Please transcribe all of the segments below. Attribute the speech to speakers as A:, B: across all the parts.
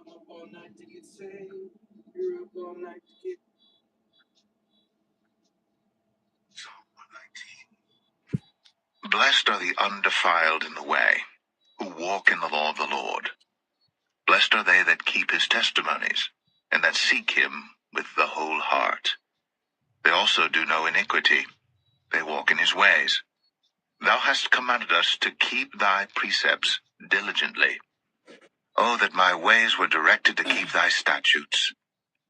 A: I'm up all night to get saved. You're up all night to get. Psalm 119. Blessed are the undefiled in the way, who walk in the law of the Lord. Blessed are they that keep his testimonies, and that seek him with the whole heart. They also do no iniquity. They walk in his ways. Thou hast commanded us to keep thy precepts diligently. Oh, that my ways were directed to keep thy statutes.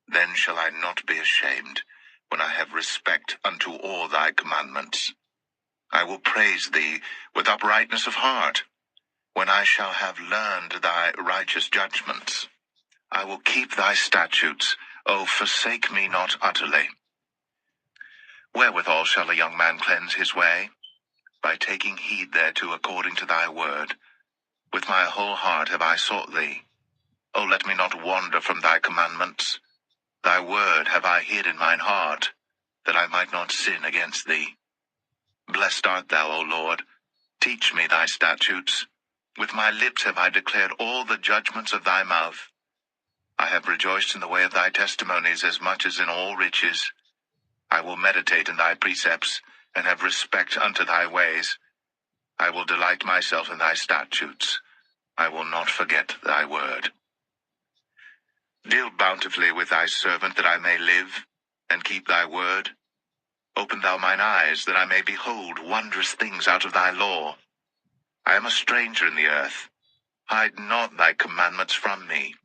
A: Then shall I not be ashamed, when I have respect unto all thy commandments. I will praise thee with uprightness of heart, when I shall have learned thy righteous judgments. I will keep thy statutes. O forsake me not utterly. Wherewithal shall a young man cleanse his way? By taking heed thereto according to thy word. With my whole heart have I sought thee. O let me not wander from thy commandments. Thy word have I hid in mine heart, that I might not sin against thee. Blessed art thou, O Lord. Teach me thy statutes. With my lips have I declared all the judgments of thy mouth. I have rejoiced in the way of thy testimonies as much as in all riches. I will meditate in thy precepts, and have respect unto thy ways. I will delight myself in thy statutes. I will not forget thy word. Deal bountifully with thy servant, that I may live, and keep thy word. Open thou mine eyes, that I may behold wondrous things out of thy law. I am a stranger in the earth. Hide not thy commandments from me.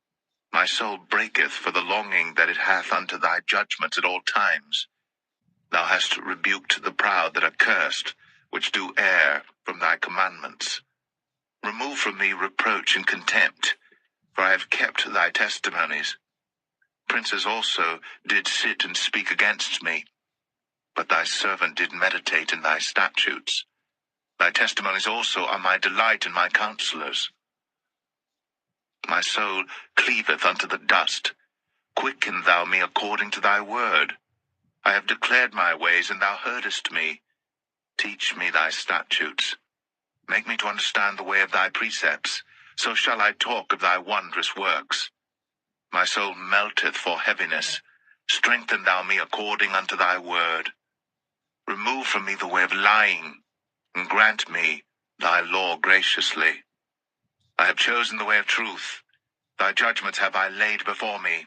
A: My soul breaketh for the longing that it hath unto thy judgments at all times. Thou hast rebuked the proud that are cursed, which do err from thy commandments. Remove from me reproach and contempt, for I have kept thy testimonies. Princes also did sit and speak against me, but thy servant did meditate in thy statutes. Thy testimonies also are my delight and my counselors. My soul cleaveth unto the dust. Quicken thou me according to thy word. I have declared my ways, and thou heardest me. Teach me thy statutes. Make me to understand the way of thy precepts. So shall I talk of thy wondrous works. My soul melteth for heaviness. Strengthen thou me according unto thy word. Remove from me the way of lying, and grant me thy law graciously. I have chosen the way of truth. Thy judgments have I laid before me.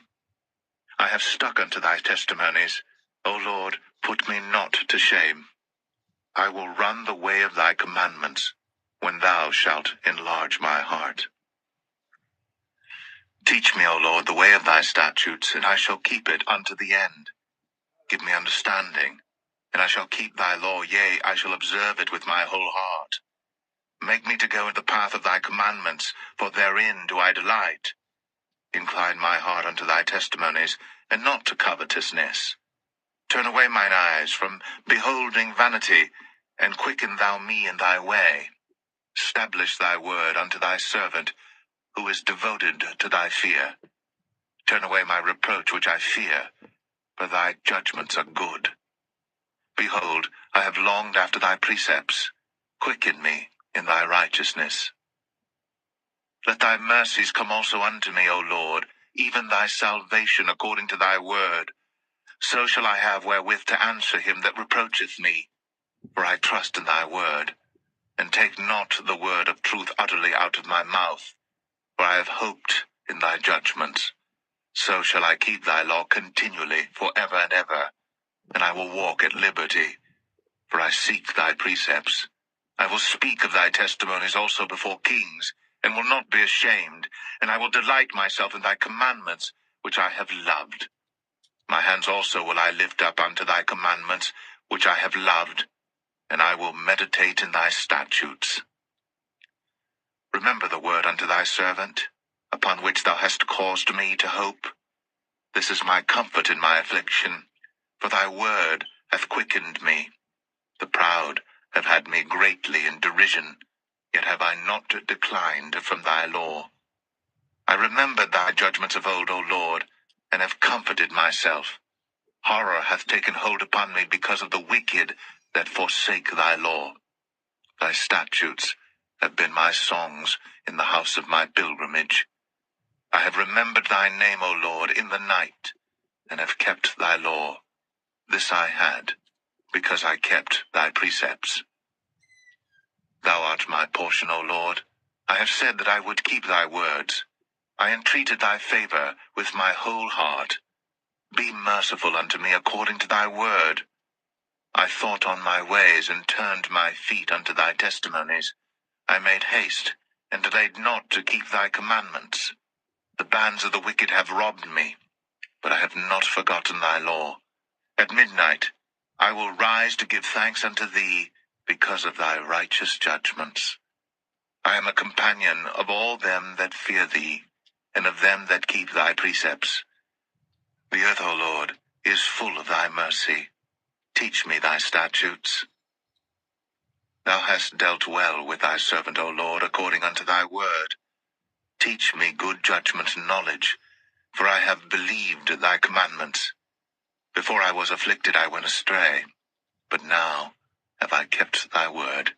A: I have stuck unto thy testimonies. O Lord, put me not to shame. I will run the way of thy commandments, when thou shalt enlarge my heart. Teach me, O Lord, the way of thy statutes, and I shall keep it unto the end. Give me understanding, and I shall keep thy law, yea, I shall observe it with my whole heart. Make me to go in the path of thy commandments, for therein do I delight. Incline my heart unto thy testimonies, and not to covetousness. Turn away mine eyes from beholding vanity, and quicken thou me in thy way. Stablish thy word unto thy servant, who is devoted to thy fear. Turn away my reproach which I fear, for thy judgments are good. Behold, I have longed after thy precepts. Quicken me in thy righteousness. Let thy mercies come also unto me, O Lord, even thy salvation according to thy word. So shall I have wherewith to answer him that reproacheth me. For I trust in thy word, and take not the word of truth utterly out of my mouth. For I have hoped in thy judgments. So shall I keep thy law continually for ever and ever, and I will walk at liberty, for I seek thy precepts. I will speak of thy testimonies also before kings, and will not be ashamed, and I will delight myself in thy commandments, which I have loved. My hands also will I lift up unto thy commandments, which I have loved, and I will meditate in thy statutes. Remember the word unto thy servant, upon which thou hast caused me to hope. This is my comfort in my affliction, for thy word hath quickened me. The proud have had me greatly in derision, yet have I not declined from thy law. I remembered thy judgments of old, O Lord, and have comforted myself. Horror hath taken hold upon me because of the wicked that forsake thy law. Thy statutes have been my songs in the house of my pilgrimage. I have remembered thy name, O Lord, in the night, and have kept thy law. This I had, because I kept thy precepts. Thou art my portion, O Lord. I have said that I would keep thy words. I entreated thy favor with my whole heart. Be merciful unto me according to thy word. I thought on my ways, and turned my feet unto thy testimonies. I made haste, and delayed not to keep thy commandments. The bands of the wicked have robbed me, but I have not forgotten thy law. At midnight I will rise to give thanks unto thee, because of thy righteous judgments. I am a companion of all them that fear thee, and of them that keep thy precepts. The earth, O Lord, is full of thy mercy. Teach me thy statutes. Thou hast dealt well with thy servant, O Lord, according unto thy word. Teach me good judgment and knowledge, for I have believed thy commandments. Before I was afflicted I went astray, but now have I kept thy word.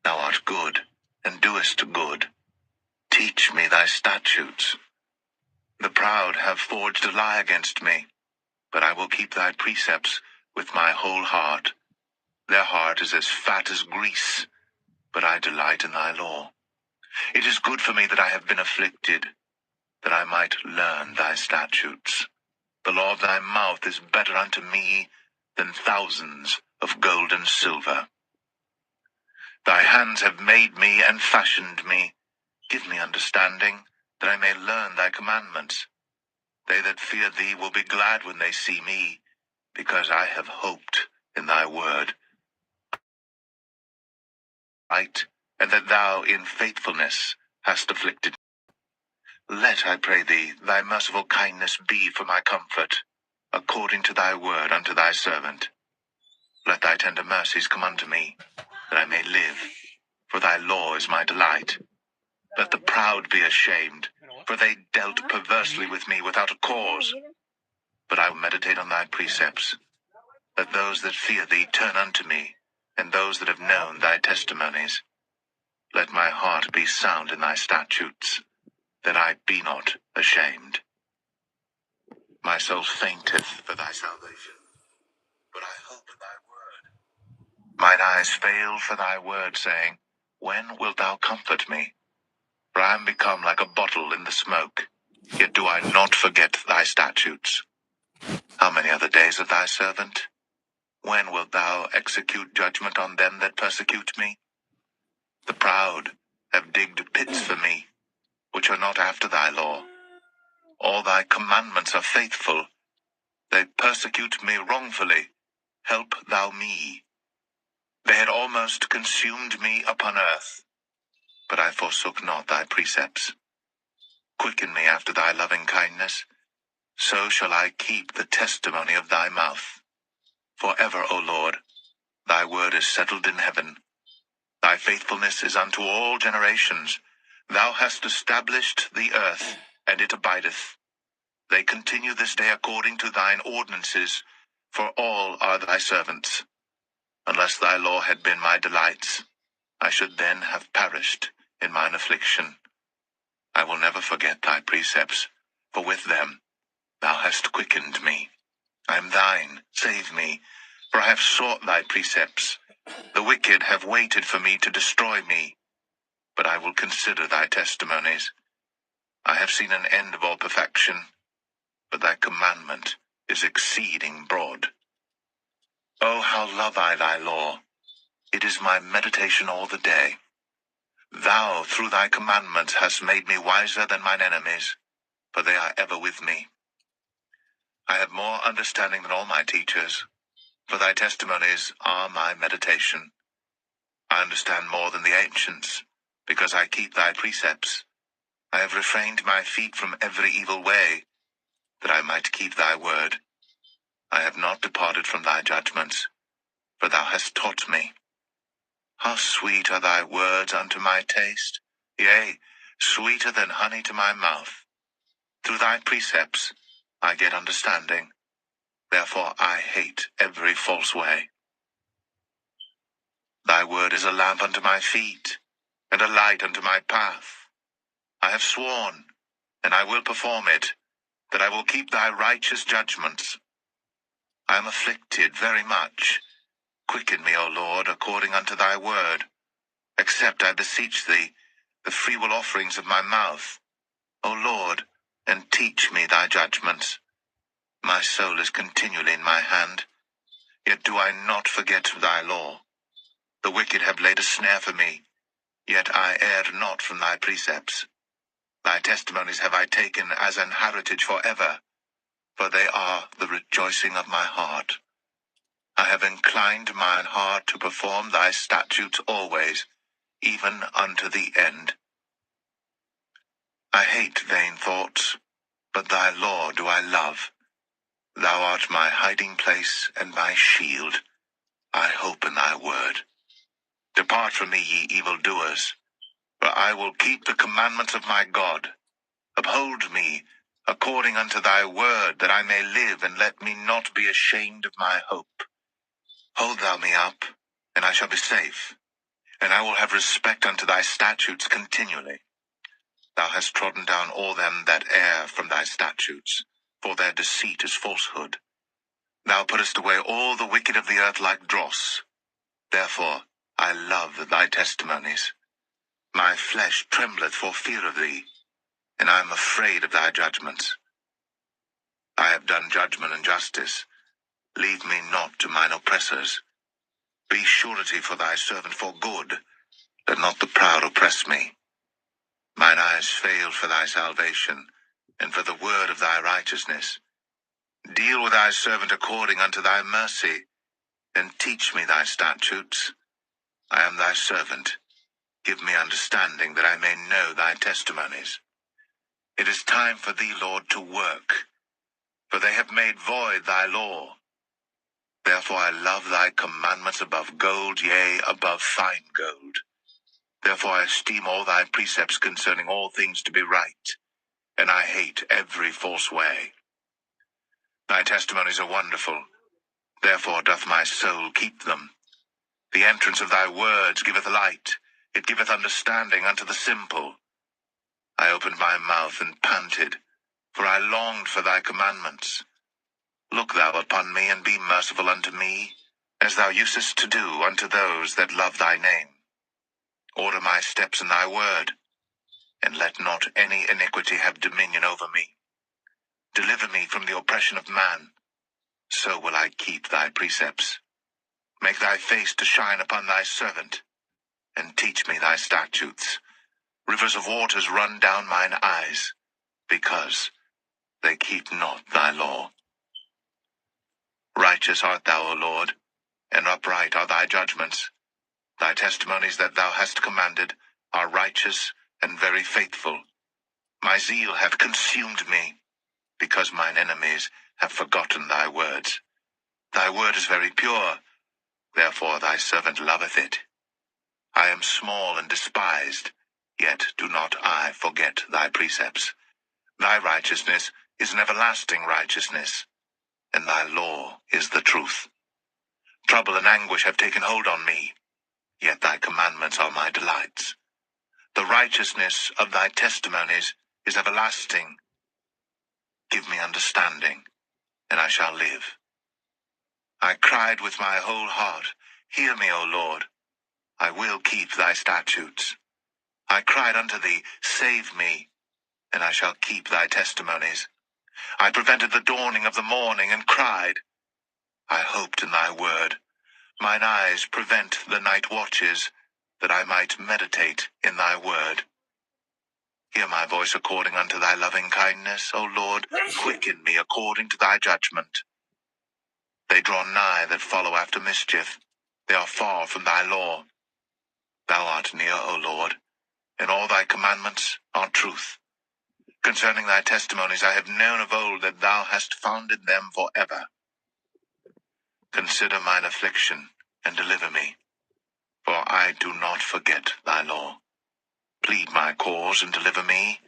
A: Thou art good, and doest good. Teach me thy statutes. The proud have forged a lie against me, but I will keep thy precepts with my whole heart. Their heart is as fat as grease, but I delight in thy law. It is good for me that I have been afflicted, that I might learn thy statutes. The law of thy mouth is better unto me than thousands of gold and silver. Thy hands have made me and fashioned me. Give me understanding, that I may learn thy commandments. They that fear thee will be glad when they see me, because I have hoped in thy word. Right, and that thou in faithfulness hast afflicted. Let, I pray thee, thy merciful kindness be for my comfort, according to thy word unto thy servant. Let thy tender mercies come unto me, that I may live, for thy law is my delight. Let the proud be ashamed, for they dealt perversely with me without a cause. But I will meditate on thy precepts. Let those that fear thee turn unto me, and those that have known thy testimonies. Let my heart be sound in thy statutes, that I be not ashamed. My soul fainteth for thy salvation, but I hope in thy word. Mine eyes fail for thy word, saying, When wilt thou comfort me? For I am become like a bottle in the smoke, yet do I not forget thy statutes. How many are the days of thy servant? When wilt thou execute judgment on them that persecute me? The proud have digged pits for me, which are not after thy law. All thy commandments are faithful. They persecute me wrongfully. Help thou me. They had almost consumed me upon earth, but I forsook not thy precepts. Quicken me after thy loving kindness, so shall I keep the testimony of thy mouth. For ever, O Lord, thy word is settled in heaven. Thy faithfulness is unto all generations. Thou hast established the earth, and it abideth. They continue this day according to thine ordinances, for all are thy servants. Unless thy law had been my delights, I should then have perished in mine affliction. I will never forget thy precepts, for with them thou hast quickened me. I am thine, save me, for I have sought thy precepts. The wicked have waited for me to destroy me, but I will consider thy testimonies. I have seen an end of all perfection, but thy commandment is exceeding broad. Oh, how love I thy law! It is my meditation all the day. Thou, through thy commandments, hast made me wiser than mine enemies, for they are ever with me. I have more understanding than all my teachers, for thy testimonies are my meditation. I understand more than the ancients, because I keep thy precepts. I have refrained my feet from every evil way, that I might keep thy word. I have not departed from thy judgments, for thou hast taught me. How sweet are thy words unto my taste, yea, sweeter than honey to my mouth. Through thy precepts I get understanding, therefore I hate every false way. Thy word is a lamp unto my feet, and a light unto my path. I have sworn, and I will perform it, that I will keep thy righteous judgments. I am afflicted very much. Quicken me, O Lord, according unto thy word. Accept, I beseech thee, the freewill offerings of my mouth, O Lord, and teach me thy judgments. My soul is continually in my hand, yet do I not forget thy law. The wicked have laid a snare for me, yet I erred not from thy precepts. Thy testimonies have I taken as an heritage forever, for they are the rejoicing of my heart. I have inclined mine heart to perform thy statutes always, even unto the end. I hate vain thoughts, but thy law do I love. Thou art my hiding place and my shield. I hope in thy word. Depart from me, ye evildoers, for I will keep the commandments of my God. Uphold me according unto thy word, that I may live, and let me not be ashamed of my hope. Hold thou me up, and I shall be safe, and I will have respect unto thy statutes continually. Thou hast trodden down all them that err from thy statutes, for their deceit is falsehood. Thou puttest away all the wicked of the earth like dross. Therefore I love thy testimonies. My flesh trembleth for fear of thee, and I am afraid of thy judgments. I have done judgment and justice. Leave me not to mine oppressors. Be surety for thy servant for good, let not the proud oppress me. Mine eyes fail for thy salvation, and for the word of thy righteousness. Deal with thy servant according unto thy mercy, and teach me thy statutes. I am thy servant. Give me understanding, that I may know thy testimonies. It is time for thee, Lord, to work, for they have made void thy law. Therefore I love thy commandments above gold, yea, above fine gold. Therefore I esteem all thy precepts concerning all things to be right, and I hate every false way. Thy testimonies are wonderful, therefore doth my soul keep them. The entrance of thy words giveth light, it giveth understanding unto the simple. I opened my mouth and panted, for I longed for thy commandments. Look thou upon me, and be merciful unto me, as thou usest to do unto those that love thy name. Order my steps in thy word, and let not any iniquity have dominion over me. Deliver me from the oppression of man, so will I keep thy precepts. Make thy face to shine upon thy servant, and teach me thy statutes. Rivers of waters run down mine eyes, because they keep not thy law. Righteous art thou, O Lord, and upright are thy judgments. Thy testimonies that thou hast commanded are righteous and very faithful. My zeal hath consumed me, because mine enemies have forgotten thy words. Thy word is very pure, therefore thy servant loveth it. I am small and despised, yet do not I forget thy precepts. Thy righteousness is an everlasting righteousness, and thy law is the truth. Trouble and anguish have taken hold on me, yet thy commandments are my delights. The righteousness of thy testimonies is everlasting. Give me understanding, and I shall live. I cried with my whole heart, hear me, O Lord. I will keep thy statutes. I cried unto thee, save me, and I shall keep thy testimonies. I prevented the dawning of the morning, and cried. I hoped in thy word. Mine eyes prevent the night watches, that I might meditate in thy word. Hear my voice according unto thy loving kindness, O Lord. Quicken me according to thy judgment. They draw nigh that follow after mischief. They are far from thy law. Thou art near, O Lord, and all thy commandments are truth. Concerning thy testimonies I have known of old, that thou hast founded them for ever. Consider mine affliction, and deliver me, for I do not forget thy law. Plead my cause, and deliver me.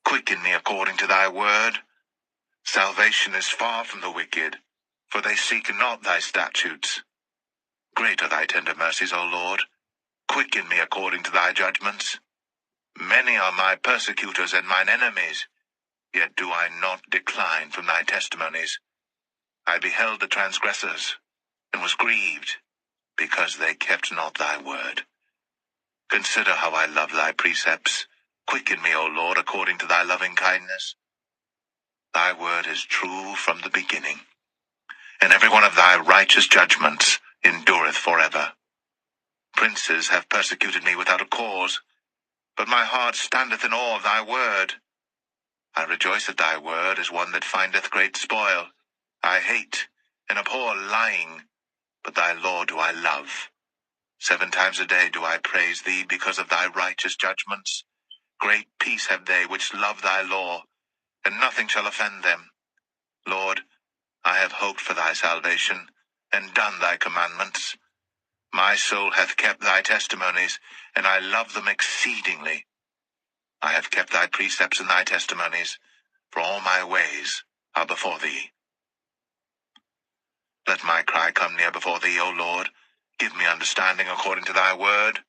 A: Quicken me according to thy word. Salvation is far from the wicked, for they seek not thy statutes. Great are thy tender mercies, O Lord. Quicken me according to thy judgments. Many are my persecutors and mine enemies, Yet do I not decline from thy testimonies. I beheld the transgressors, and was grieved, because they kept not thy word. Consider how I love thy precepts. Quicken me, O Lord, according to thy loving kindness. Thy word is true from the beginning, and every one of thy righteous judgments endureth forever. Princes have persecuted me without a cause, but my heart standeth in awe of thy word. I rejoice at thy word as one that findeth great spoil. I hate and abhor lying, but thy law do I love. 7 times a day do I praise thee because of thy righteous judgments. Great peace have they which love thy law, and nothing shall offend them. Lord, I have hoped for thy salvation, and done thy commandments. My soul hath kept thy testimonies, and I love them exceedingly. I have kept thy precepts and thy testimonies, for all my ways are before thee. Let my cry come near before thee, O Lord. Give me understanding according to thy word.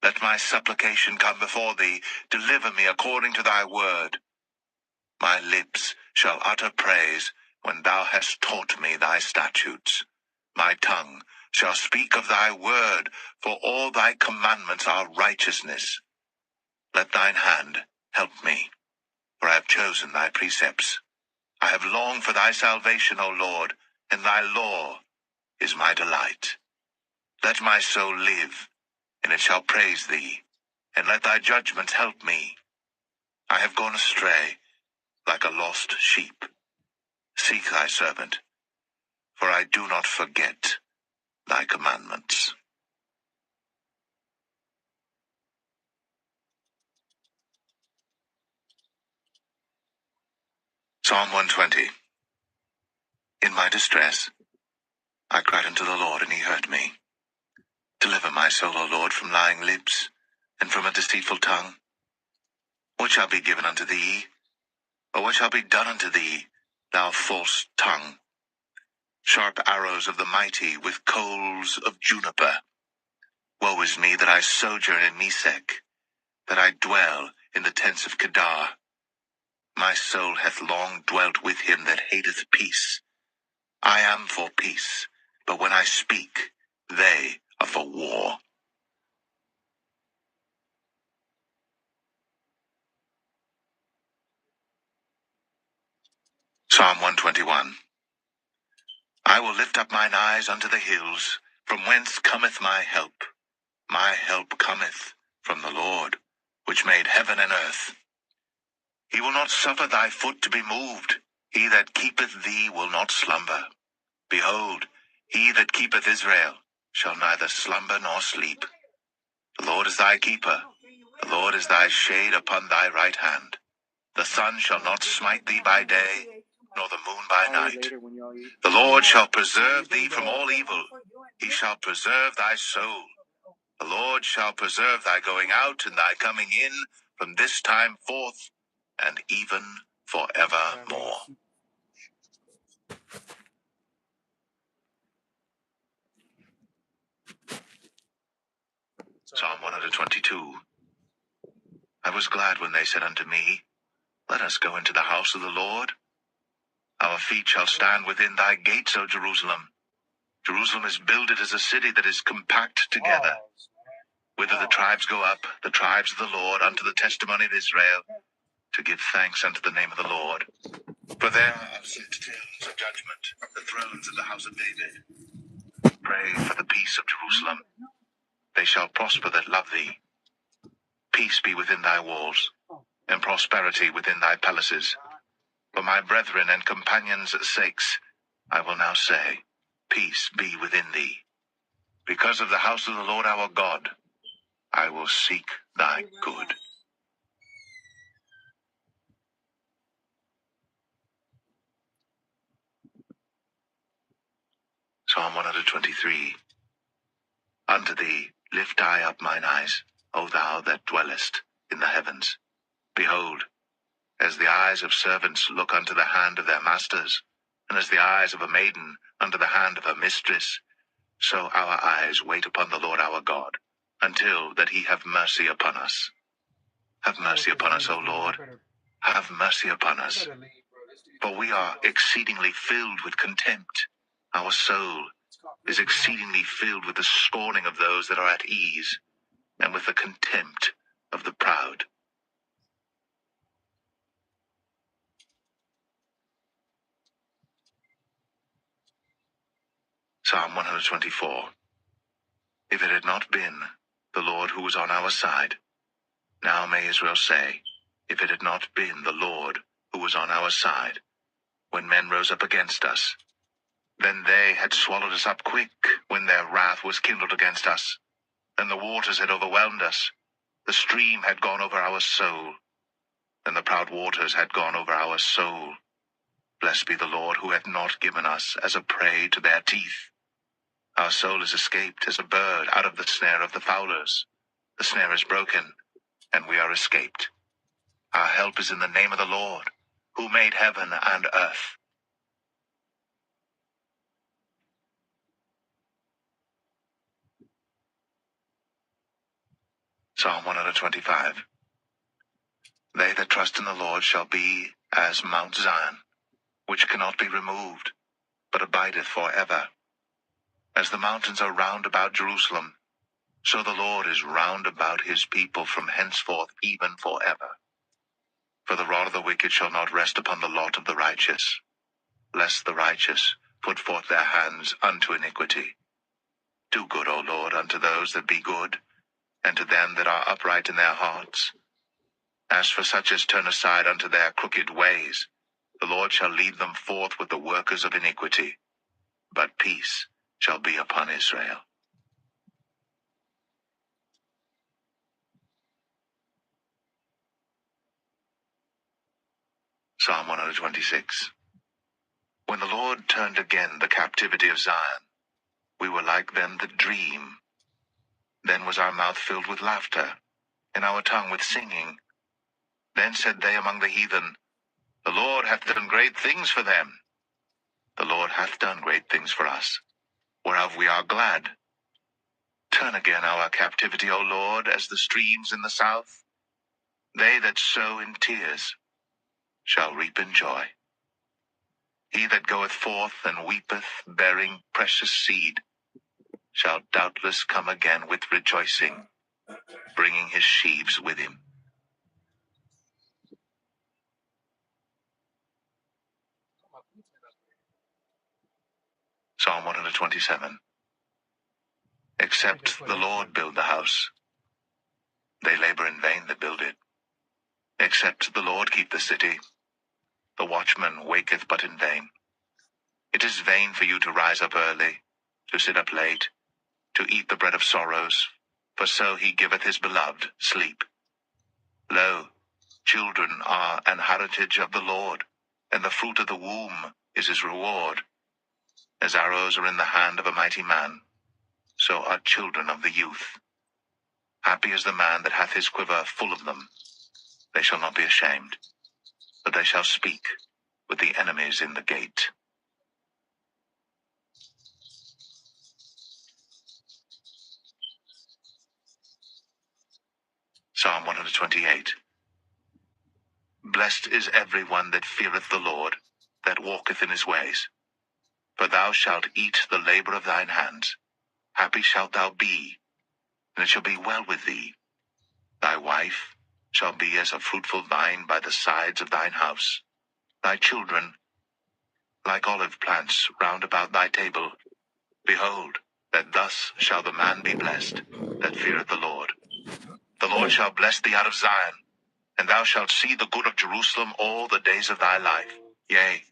A: Let my supplication come before thee. Deliver me according to thy word. My lips shall utter praise when thou hast taught me thy statutes. My tongue shall speak of thy word, for all thy commandments are righteousness. Let thine hand help me, for I have chosen thy precepts. I have longed for thy salvation, O Lord, and thy law is my delight. Let my soul live, and it shall praise thee, and let thy judgments help me. I have gone astray like a lost sheep. Seek thy servant, for I do not forget thy commandments. Psalm 120. In my distress, I cried unto the Lord, and he heard me. Deliver my soul, O Lord, from lying lips, and from a deceitful tongue. What shall be given unto thee? Or what shall be done unto thee, thou false tongue? Sharp arrows of the mighty with coals of juniper. Woe is me that I sojourn in Mesech, that I dwell in the tents of Kedar. My soul hath long dwelt with him that hateth peace. I am for peace, but when I speak, they are for war. Psalm 121. I will lift up mine eyes unto the hills, from whence cometh my help. My help cometh from the Lord, which made heaven and earth. He will not suffer thy foot to be moved. He that keepeth thee will not slumber. Behold, he that keepeth Israel shall neither slumber nor sleep. The Lord is thy keeper. The Lord is thy shade upon thy right hand. The sun shall not smite thee by day, nor the moon by night. The Lord shall preserve thee from all evil. He shall preserve thy soul. The Lord shall preserve thy going out and thy coming in from this time forth and even forevermore. Psalm 122. I was glad when they said unto me, Let us go into the house of the Lord. Our feet shall stand within thy gates, O Jerusalem. Jerusalem is builded as a city that is compact together. Whither the tribes go up, the tribes of the Lord, unto the testimony of Israel, to give thanks unto the name of the Lord. For there are set thrones of judgment, the thrones of the house of David. Pray for the peace of Jerusalem. They shall prosper that love thee. Peace be within thy walls, and prosperity within thy palaces. For my brethren and companions' sakes, I will now say, Peace be within thee. Because of the house of the Lord our God, I will seek thy good. Psalm 123. Unto thee lift I up mine eyes, O thou that dwellest in the heavens. Behold, as the eyes of servants look unto the hand of their masters, and as the eyes of a maiden unto the hand of her mistress, so our eyes wait upon the Lord our God, until that he have mercy upon us. Have mercy upon us, O Lord, Have mercy upon us, for we are exceedingly filled with contempt. Our soul is exceedingly filled with the scorning of those that are at ease, and with the contempt of the proud. Psalm 124. If it had not been the Lord who was on our side, now may Israel say, if it had not been the Lord who was on our side, when men rose up against us, then they had swallowed us up quick, when their wrath was kindled against us, and the waters had overwhelmed us. The stream had gone over our soul, and the proud waters had gone over our soul. Blessed be the Lord, who hath not given us as a prey to their teeth. Our soul is escaped as a bird out of the snare of the fowlers. The snare is broken, and we are escaped. Our help is in the name of the Lord, who made heaven and earth. Psalm 125. They that trust in the Lord shall be as Mount Zion, which cannot be removed, but abideth for ever. As the mountains are round about Jerusalem, so the Lord is round about his people from henceforth even for ever. For the rod of the wicked shall not rest upon the lot of the righteous, lest the righteous put forth their hands unto iniquity. Do good, O Lord, unto those that be good, and to them that are upright in their hearts. As for such as turn aside unto their crooked ways, the Lord shall lead them forth with the workers of iniquity, but peace shall be upon Israel. Psalm 126. When the Lord turned again the captivity of Zion, we were like them that dream. Then was our mouth filled with laughter, and our tongue with singing. Then said they among the heathen, The Lord hath done great things for them. The Lord hath done great things for us, whereof we are glad. Turn again our captivity, O Lord, as the streams in the south. They that sow in tears shall reap in joy. He that goeth forth and weepeth, bearing precious seed, shall doubtless come again with rejoicing, bringing his sheaves with him. Psalm 127. Except the Lord build the house, they labor in vain that build it. Except the Lord keep the city, the watchman waketh but in vain. It is vain for you to rise up early, to sit up late, to eat the bread of sorrows, for so he giveth his beloved sleep. Lo, children are an heritage of the Lord, and the fruit of the womb is his reward. As arrows are in the hand of a mighty man, so are children of the youth. Happy is the man that hath his quiver full of them. They shall not be ashamed, but they shall speak with the enemies in the gate. Psalm 128. Blessed is every one that feareth the Lord, that walketh in his ways. For thou shalt eat the labor of thine hands. Happy shalt thou be, and it shall be well with thee. Thy wife shall be as a fruitful vine by the sides of thine house. Thy children, like olive plants round about thy table. Behold, that thus shall the man be blessed, that feareth the Lord. The Lord shall bless thee out of Zion, and thou shalt see the good of Jerusalem all the days of thy life. Yea,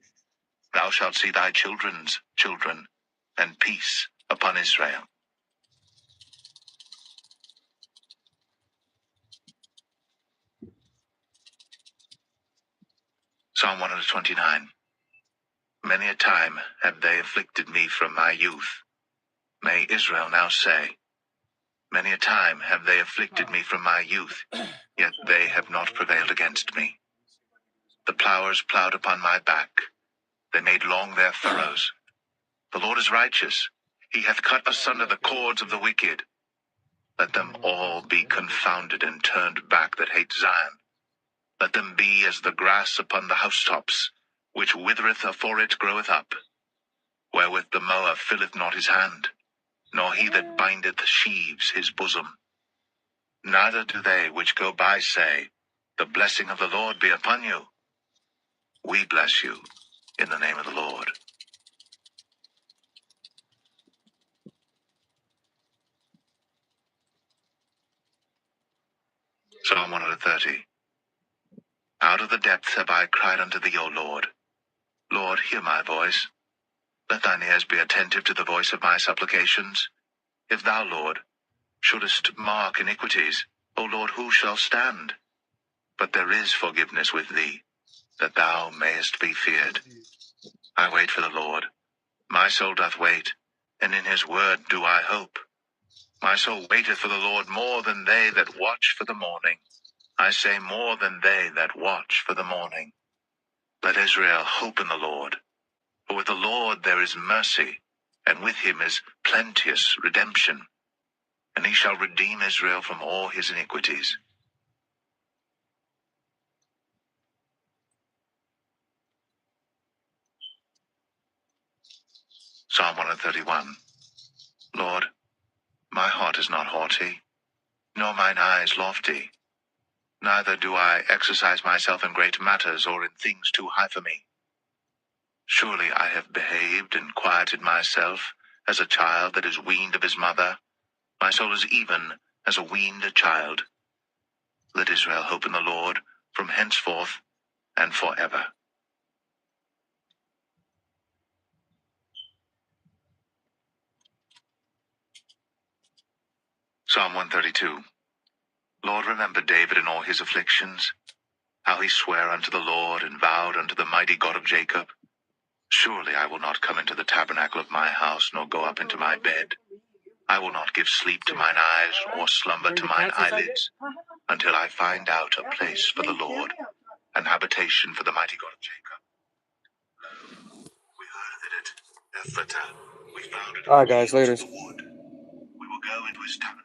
A: thou shalt see thy children's children, and peace upon Israel. Psalm 129. Many a time have they afflicted me from my youth. May Israel now say, Many a time have they afflicted me from my youth, yet they have not prevailed against me. The plowers plowed upon my back, they made long their furrows. The Lord is righteous, he hath cut asunder the cords of the wicked. Let them all be confounded and turned back that hate Zion. Let them be as the grass upon the housetops, which withereth afore it groweth up, wherewith the mower filleth not his hand, nor he that bindeth sheaves his bosom. Neither do they which go by say, The blessing of the Lord be upon you. We bless you in the name of the Lord. Psalm 130. Out of the depths have I cried unto thee, O Lord. Lord, hear my voice. Let thine ears be attentive to the voice of my supplications. If thou, Lord, shouldest mark iniquities, O Lord, who shall stand? But there is forgiveness with thee, that thou mayest be feared. I wait for the Lord. My soul doth wait, and in his word do I hope. My soul waiteth for the Lord more than they that watch for the morning. I say more than they that watch for the morning. Let Israel hope in the Lord. For with the Lord there is mercy, and with him is plenteous redemption. And he shall redeem Israel from all his iniquities. Psalm 131. Lord, my heart is not haughty, nor mine eyes lofty. Neither do I exercise myself in great matters or in things too high for me. Surely I have behaved and quieted myself as a child that is weaned of his mother. My soul is even as a weaned child. Let Israel hope in the Lord from henceforth and forever. Psalm 132. Lord, remember David in all his afflictions, how he sware unto the Lord and vowed unto the mighty God of Jacob. Surely I will not come into the tabernacle of my house, nor go up into my bed. I will not give sleep to mine eyes, or slumber to mine eyelids, until I find out a place for the Lord, an habitation for the mighty God of Jacob. We heard that at Ephrata, we found it.
B: All right, guys, later.
A: We will go into his tabernacle.